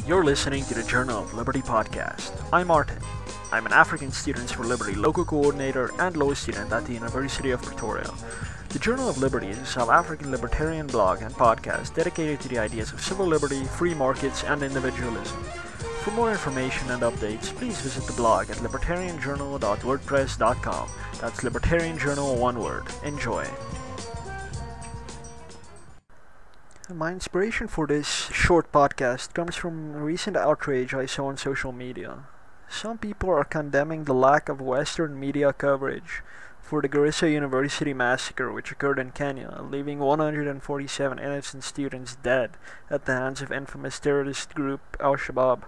You're listening to the Journal of Liberty podcast. I'm Martin. I'm an African Students for Liberty local coordinator and law student at the University of Pretoria. The Journal of Liberty is a South African libertarian blog and podcast dedicated to the ideas of civil liberty, free markets, and individualism. For more information and updates, please visit the blog at libertarianjournal.wordpress.com. That's libertarianjournal, one word. Enjoy. My inspiration for this short podcast comes from a recent outrage I saw on social media. Some people are condemning the lack of Western media coverage for the Garissa University massacre which occurred in Kenya, leaving 147 innocent students dead at the hands of infamous terrorist group Al-Shabaab.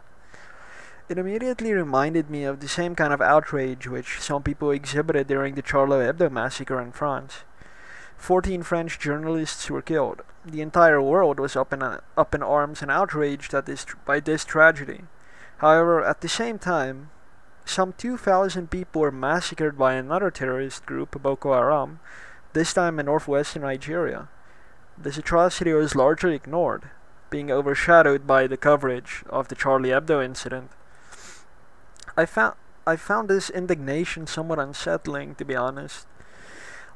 It immediately reminded me of the same kind of outrage which some people exhibited during the Charlie Hebdo massacre in France. 14 French journalists were killed. The entire world was up in arms and outraged by this tragedy. However, at the same time, some 2,000 people were massacred by another terrorist group, Boko Haram, this time in northwestern Nigeria. This atrocity was largely ignored, being overshadowed by the coverage of the Charlie Hebdo incident. I found this indignation somewhat unsettling, to be honest.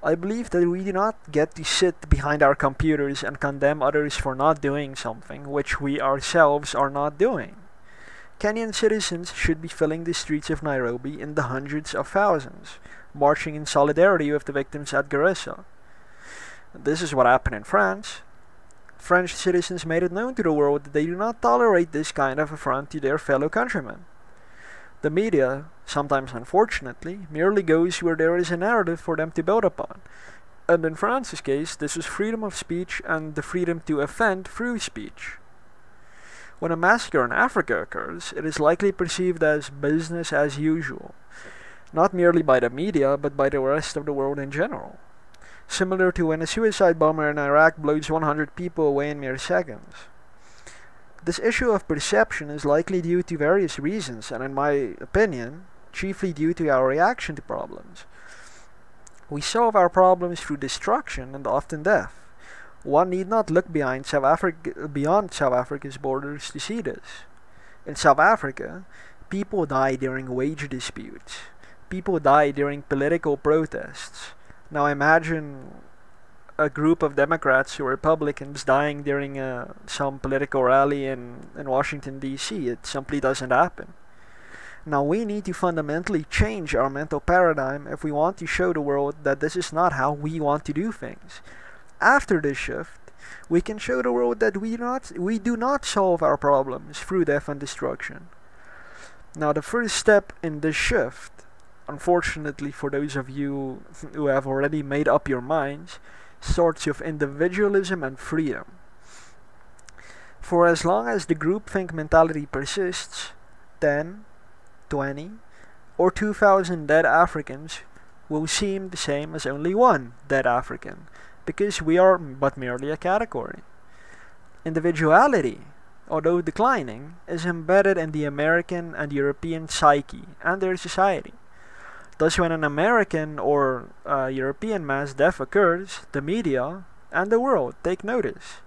I believe that we do not get to sit behind our computers and condemn others for not doing something which we ourselves are not doing. Kenyan citizens should be filling the streets of Nairobi in the hundreds of thousands, marching in solidarity with the victims at Garissa. This is what happened in France. French citizens made it known to the world that they do not tolerate this kind of affront to their fellow countrymen. The media, sometimes unfortunately, merely goes where there is a narrative for them to build upon. And in France's case, this is freedom of speech and the freedom to offend through speech. When a massacre in Africa occurs, it is likely perceived as business as usual, not merely by the media, but by the rest of the world in general. Similar to when a suicide bomber in Iraq blows 100 people away in mere seconds. This issue of perception is likely due to various reasons, and in my opinion, chiefly due to our reaction to problems. We solve our problems through destruction and often death. One need not look beyond South Africa's borders to see this. In South Africa, people die during wage disputes. People die during political protests. Now imagine a group of Democrats or Republicans dying during some political rally in Washington, D.C. It simply doesn't happen. Now we need to fundamentally change our mental paradigm if we want to show the world that this is not how we want to do things. After this shift, we can show the world that we do not solve our problems through death and destruction. Now the first step in this shift, unfortunately for those of you who have already made up your minds, sorts of individualism and freedom. For as long as the groupthink mentality persists, 10, 20, or 2,000 dead Africans will seem the same as only one dead African, because we are but merely a category. Individuality, although declining, is embedded in the American and European psyche and their society. Thus, when an American or European mass death occurs, the media and the world take notice.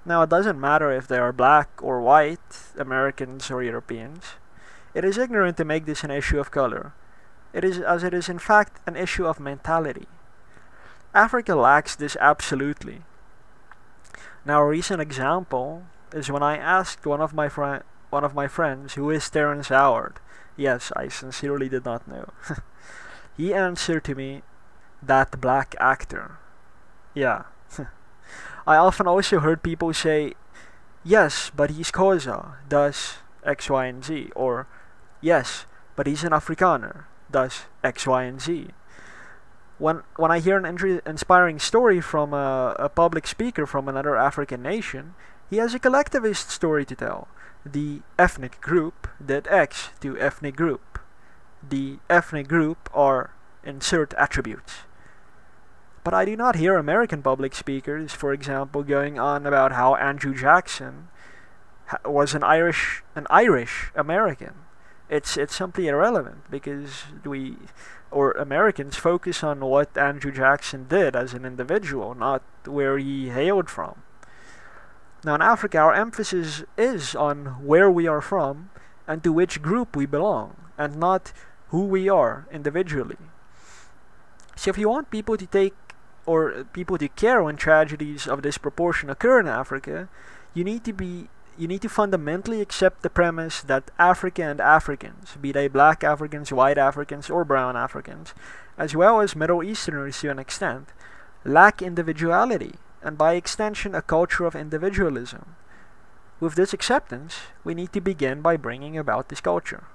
Now, it doesn't matter if they are black or white, Americans or Europeans. It is ignorant to make this an issue of color. It is in fact an issue of mentality. Africa lacks this absolutely. Now, a recent example is when I asked one of my friends, who is Terrence Howard. Yes, I sincerely did not know. He answered to me, that black actor. Yeah. I often also heard people say, yes, but he's Xhosa, thus X, Y, and Z. Or, yes, but he's an Afrikaner, thus X, Y, and Z. When I hear an inspiring story from a public speaker from another African nation, he has a collectivist story to tell. The ethnic group did X to ethnic group. The ethnic group are insert attributes. But I do not hear American public speakers, for example, going on about how Andrew Jackson was an Irish American. It's simply irrelevant because Americans focus on what Andrew Jackson did as an individual, not where he hailed from. Now in Africa, our emphasis is on where we are from and to which group we belong, and not who we are individually. So if you want people to care when tragedies of this proportion occur in Africa, you need to fundamentally accept the premise that Africa and Africans, be they black Africans, white Africans, or brown Africans, as well as Middle Easterners to an extent, lack individuality, and by extension a culture of individualism. With this acceptance, we need to begin by bringing about this culture.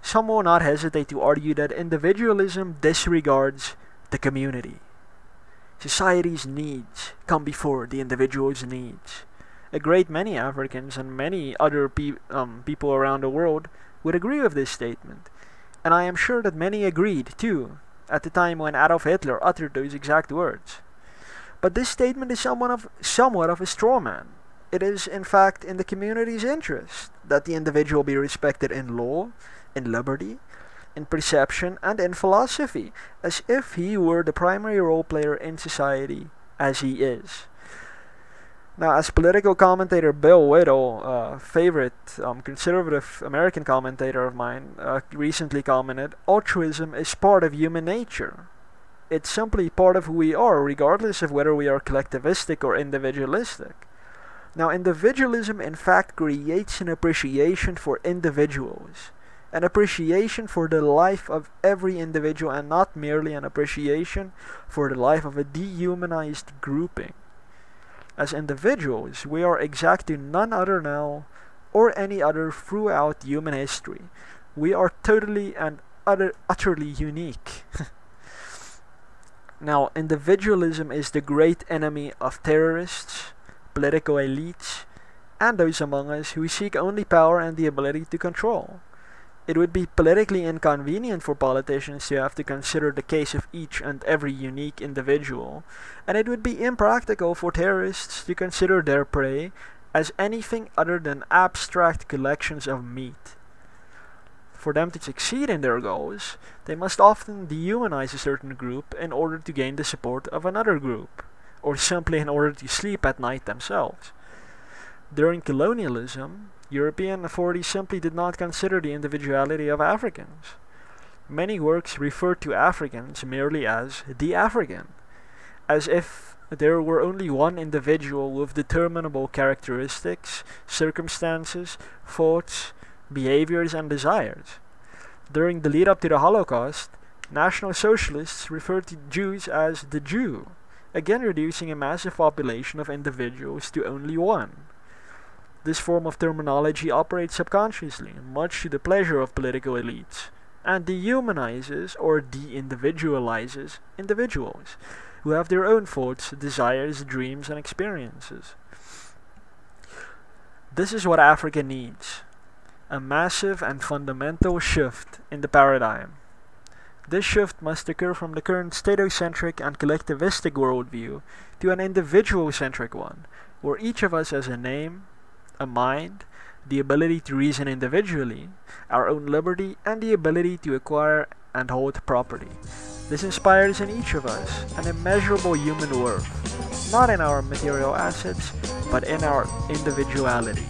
Some will not hesitate to argue that individualism disregards the community. Society's needs come before the individual's needs. A great many Africans and many other people around the world would agree with this statement, and I am sure that many agreed too at the time when Adolf Hitler uttered those exact words. But this statement is somewhat of a straw man. It is, in fact, in the community's interest that the individual be respected in law, in liberty, in perception, and in philosophy, as if he were the primary role player in society, as he is. Now, as political commentator Bill Whittle, favorite conservative American commentator of mine, recently commented, altruism is part of human nature. It's simply part of who we are, regardless of whether we are collectivistic or individualistic. Now, individualism in fact creates an appreciation for individuals, an appreciation for the life of every individual, and not merely an appreciation for the life of a dehumanized grouping. As individuals, we are exact to none other now or any other throughout human history. We are totally and utterly unique. Now, individualism is the great enemy of terrorists, political elites, and those among us who seek only power and the ability to control. It would be politically inconvenient for politicians to have to consider the case of each and every unique individual, and it would be impractical for terrorists to consider their prey as anything other than abstract collections of meat. For them to succeed in their goals, they must often dehumanize a certain group in order to gain the support of another group, or simply in order to sleep at night themselves. During colonialism, European authorities simply did not consider the individuality of Africans. Many works referred to Africans merely as the African, as if there were only one individual with determinable characteristics, circumstances, thoughts, behaviors, and desires. During the lead-up to the Holocaust, National Socialists referred to Jews as the Jew, again reducing a massive population of individuals to only one. This form of terminology operates subconsciously, much to the pleasure of political elites, and dehumanizes or de-individualizes individuals, who have their own thoughts, desires, dreams, and experiences. This is what Africa needs: a massive and fundamental shift in the paradigm. This shift must occur from the current statocentric and collectivistic worldview to an individual-centric one, where each of us has a name, a mind, the ability to reason individually, our own liberty, and the ability to acquire and hold property. This inspires in each of us an immeasurable human worth, not in our material assets, but in our individuality.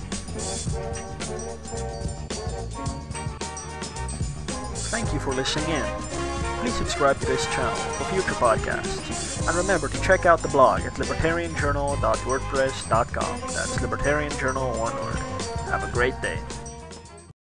Thank you for listening in. Please subscribe to this channel for future podcasts. And remember to check out the blog at libertarianjournal.wordpress.com. That's libertarianjournal, one word. Have a great day.